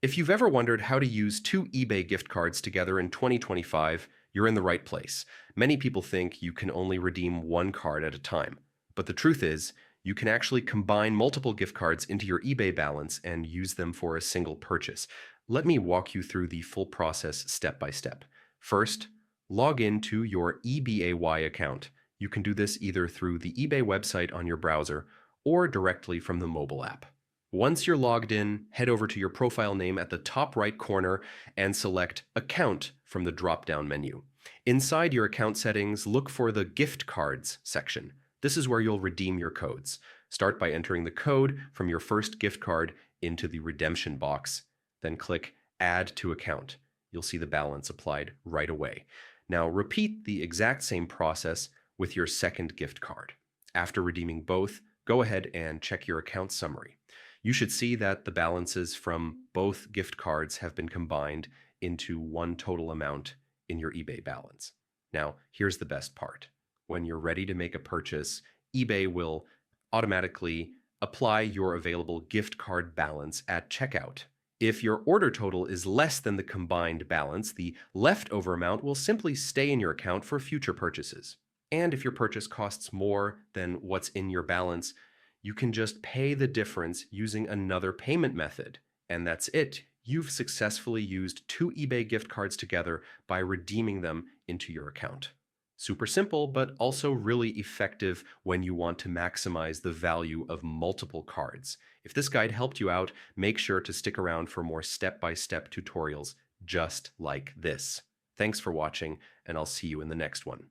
If you've ever wondered how to use two eBay gift cards together in 2025, you're in the right place. Many people think you can only redeem one card at a time. But the truth is, you can actually combine multiple gift cards into your eBay balance and use them for a single purchase. Let me walk you through the full process step by step. First, log into your eBay account. You can do this either through the eBay website on your browser or directly from the mobile app. Once you're logged in, head over to your profile name at the top right corner and select Account from the drop-down menu. Inside your account settings, look for the Gift Cards section. This is where you'll redeem your codes. Start by entering the code from your first gift card into the redemption box, then click Add to Account. You'll see the balance applied right away. Now repeat the exact same process with your second gift card. After redeeming both, go ahead and check your account summary. You should see that the balances from both gift cards have been combined into one total amount in your eBay balance. Now, here's the best part. When you're ready to make a purchase, eBay will automatically apply your available gift card balance at checkout. If your order total is less than the combined balance, the leftover amount will simply stay in your account for future purchases. And if your purchase costs more than what's in your balance, you can just pay the difference using another payment method. And that's it. You've successfully used two eBay gift cards together by redeeming them into your account. Super simple, but also really effective when you want to maximize the value of multiple cards. If this guide helped you out, make sure to stick around for more step-by-step tutorials just like this. Thanks for watching, and I'll see you in the next one.